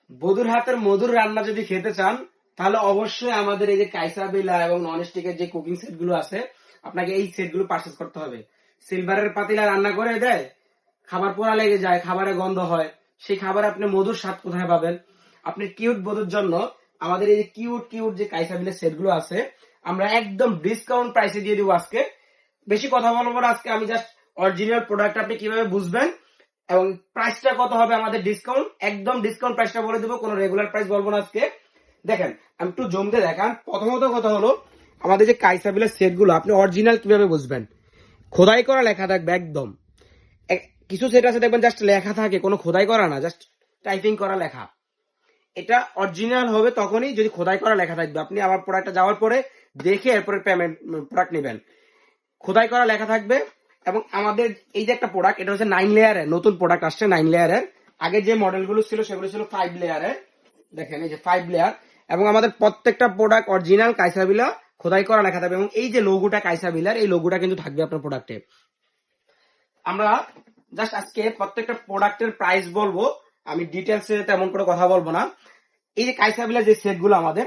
বধুর হাতের মধুর রান্না যদি খেতে চান তাহলে অবশ্যই আমাদের এই যে কাইসাবিলা এবং নন স্টিকের যে কুকিং সেট গুলো আছে আপনাকে এই সেট গুলো পারচেস করতে হবে। সিলভারের পাতিলা রান্না করে দেয়, খাবার পোড়া লেগে যায়, খাবারে গন্ধ হয়, সেই খাবারে আপনি মধুর স্বাদ কোথায় পাবেন? আপনি কিউট বধুর জন্য আমাদের এই যে কিউট কিউট যে কাইসাবিলের সেট গুলো আছে আমরা একদম ডিসকাউন্ট প্রাইসে দিয়ে দিব আজকে। বেশি কথা বলবো না আজকে, আমি জাস্ট অরিজিনাল প্রোডাক্ট আপনি কিভাবে বুঝবেন এবং প্রাইসটা কত হবে আমাদের ডিসকাউন্ট, একদম ডিসকাউন্ট প্রাইসটা বলে দেবো, কোনো রেগুলার প্রাইস বলবো না আজকে। দেখেন আমি একটু জমতে দেখান। প্রথমত কথা হলো আমাদের যে কাইসাবিলের সেট গুলো আপনি অরিজিনাল কিভাবে বুঝবেন? খোদাই করা লেখা থাকবে একদম। কিছু সেট আছে দেখবেন জাস্ট লেখা থাকে, কোনো খোদাই করা না, জাস্ট টাইপিং করা লেখা। এটা অরিজিনাল হবে তখনই যদি খোদাই করা লেখা থাকবে। আপনি আমার প্রোডাক্টটা যাওয়ার পরে দেখে এরপরে পেমেন্ট প্রোডাক্ট নেবেন, খোদাই করা লেখা থাকবে। এবং আমাদের এই যে একটা প্রোডাক্ট, এটা হচ্ছে 9 লেয়ারের নতুন প্রোডাক্ট আসছে। 9 লেয়ারের আগে যে মডেলগুলো ছিল সেগুলো ছিল 5 লেয়ারের। দেখেন এই যে 5 লেয়ার, এবং আমাদের প্রত্যেকটা প্রোডাক্ট অরিজিনাল কাইসাবিলা খোদাই করা লেখা থাকবে, এবং এই যে লোগোটা কাইসাবিলার এই লোগোটা কিন্তু থাকবে আপনার প্রোডাক্টে। আমরা জাস্ট আজকে প্রত্যেকটা প্রোডাক্টের প্রাইস বলবো, আমি ডিটেলসে তেমন করে কথা বলবো না। এই যে কাইসাবিলার যে সেটগুলো আমাদের,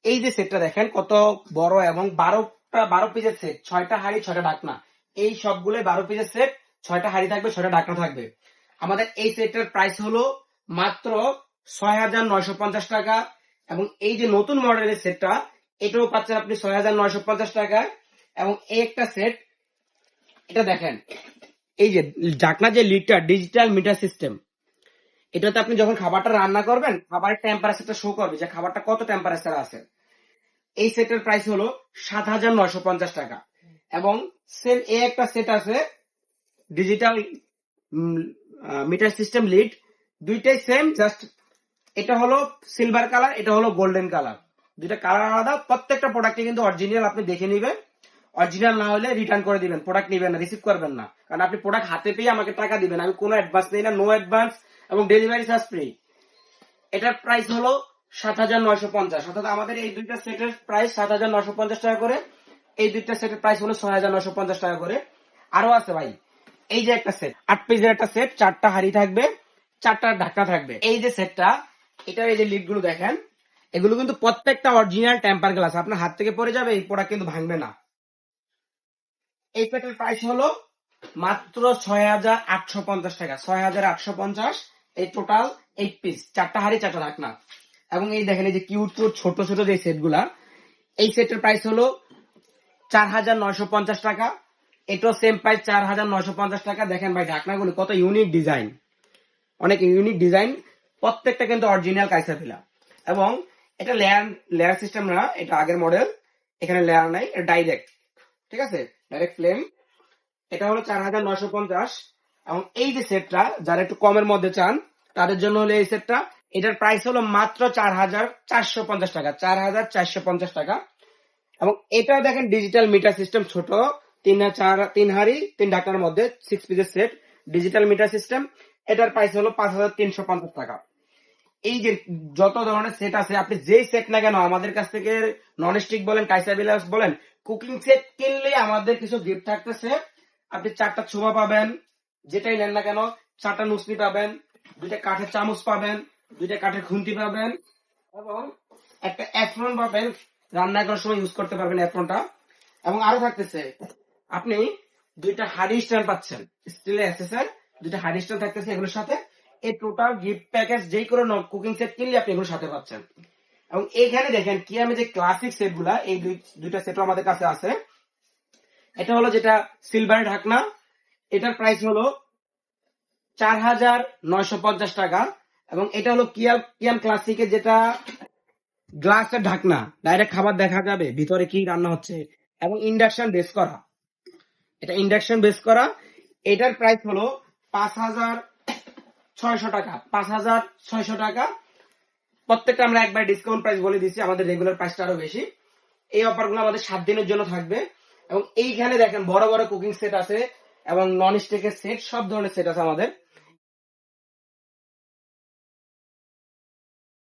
এই যে সেটটা দেখেন কত বড়, এবং 12 পিসের সেট, 6টা হাড়ি 6টা ঢাকনা, এই সবগুলো 12 পিসের সেট, 6টা হাড়ি থাকবে 6টা ঢাকনা থাকবে। আমাদের এই সেটের প্রাইস হলো মাত্র 6,950 টাকা। এবং এই যে নতুন মডেলের সেটটা এটাও পাচ্ছেন আপনি 6,950 টাকা। এবং এই একটা সেট, এটা দেখেন এই যে ঢাকনা যে লিডটা ডিজিটাল মিটার সিস্টেম, এটাতে আপনি যখন খাবারটা রান্না করবেন খাবারের টেম্পারেচারটা শো করবে যে খাবারটা কত টেম্পারেচার আছে। এই সেটের প্রাইস হলো 7,950 টাকা। এবং সেম এ একটা সেট আছে ডিজিটাল মিটার সিস্টেম লিড, দুইটাই সেম, জাস্ট এটা হলো সিলভার কালার, এটা হলো গোল্ডেন কালার, দুইটা কালার আলাদা। প্রত্যেকটা প্রোডাক্টে কিন্তু অরিজিনাল আপনি দেখে নিবেন, অরিজিনাল না হলে রিটার্ন করে দিবেন, প্রোডাক্ট নিবেন না, রিসিভ করবেন না, কারণ আপনি প্রোডাক্ট হাতে পেয়ে আমাকে টাকা দিবেন, আমি কোনো অ্যাডভান্স নেই না, নো অ্যাডভান্স, এবং ডেলিভারি চার্জ ফ্রি। এটার প্রাইস হলো 7,950। অর্থাৎ আমাদের এই দুইটা সেটের প্রাইস 7,950 টাকা করে, এই দুইটা সেটের প্রাইস হলো 6,950 টাকা করে। আরো আছে ভাই, এই যে একটা সেট 8 পিসের একটা সেট, 4টা হাড়ি থাকবে, 4টা ঢাকনা থাকবে। এই যে সেটটা, এটার এই যে লিড গুলো দেখেন, এগুলো কিন্তু প্রত্যেকটা অরিজিনাল টেম্পার গ্লাস, আপনার হাত থেকে পড়ে যাবে, এই প্রোডাক্ট কিন্তু ভাঙবে না। এই সেটের প্রাইস হলো মাত্র 6,850 টাকা, 6,850। এই টোটাল 8 পিস, 4টা হাড়ি 4টা ঢাকনা। এবং এই দেখেন এই যে কিউট কিউট ছোট ছোট যে সেট গুলা, এই সেটের প্রাইস হলো 4,950 টাকা। এটাও সেম প্রাইস 4,950 টাকা। দেখেন ভাই ঢাকনাগুলো কত ইউনিক ডিজাইন, অনেক ইউনিক ডিজাইন, প্রত্যেকটা কিন্তু অরিজিনাল কাইসাবিলা। এবং এটা লেয়ার লেয়ার সিস্টেম না, এটা আগের মডেল, এখানে লেয়ার নাই, এটা ডাইরেক্ট, ঠিক আছে, ডাইরেক্ট ফ্লেম। এটা হলো 4,950। এবং এই যে সেটটা যারা একটু কমের মধ্যে চান তাদের জন্য হলো এই সেটটা, এটার প্রাইস হলো মাত্র 4,450 টাকা, 4,450 টাকা। এবং এটাও দেখেন ডিজিটাল মিটার সিস্টেম, ছোট 3 হাড়ি 3 ঢাকনার মধ্যে 6 পিসের সেট, ডিজিটাল মিটার সিস্টেম। এটার প্রাইস হলো 5,350 টাকা। এই যে যত ধরনের সেট আছে, আপনি যেই সেট না কেন আমাদের কাছ থেকে, নন স্টিক বলেন কাইসাবিলাস বলেন, কুকিং সেট কিনলে আমাদের কিছু গিফট থাকতেছে। আপনি 4টা ছোবা পাবেন, যেটাই নেন না কেন, 4টা নুসনি পাবেন, 2টা কাঠের চামচ পাবেন, 2টা কাঠের খুন্তি পাবেন, এবং একটা অ্যাপ্রন পাবেন, রান্না করার সময় ইউজ করতে পারবেন অ্যাপ্রনটা। এবং আরো থাকতেছে আপনি 2টা হাড়ি স্ট্যান্ড পাচ্ছেন, স্টিলের এসএসআর 2টা হাড়ি স্ট্যান্ড থাকতেছে এগুলোর সাথে। এই টোটাল গিফট প্যাকেজ যেই কোনো কুকিং সেট কিনলে আপনি এগুলোর সাথে পাচ্ছেন। এবং এখানে দেখেন কি, আমি যে ক্লাসিক সেট গুলা, এই দুইটা সেটও আমাদের কাছে আছে। এটা হলো যেটা সিলভার ঢাকনা, এটার প্রাইস হলো 4,950 টাকা। এবং এটা হলো কিয়াম ক্লাসিকের যেটা গ্লাসের ঢাকনা, ডাইরেক্ট খাবার দেখা যাবে ভিতরে কি রান্না হচ্ছে, এবং ইন্ডাকশন বেস করা, এটা ইন্ডাকশন বেস করা। এটার প্রাইস হলো 5,600 টাকা, 5,600 টাকা। প্রত্যেকটা আমরা একবার ডিসকাউন্ট প্রাইস বলে দিচ্ছি, আমাদের রেগুলার প্রাইসটা আরো বেশি। এই অফার গুলো আমাদের 7 দিনের জন্য থাকবে। এবং এইখানে দেখেন বড় বড় কুকিং সেট আছে, এবং নন স্টিকের সেট, সব ধরনের সেট আছে আমাদের।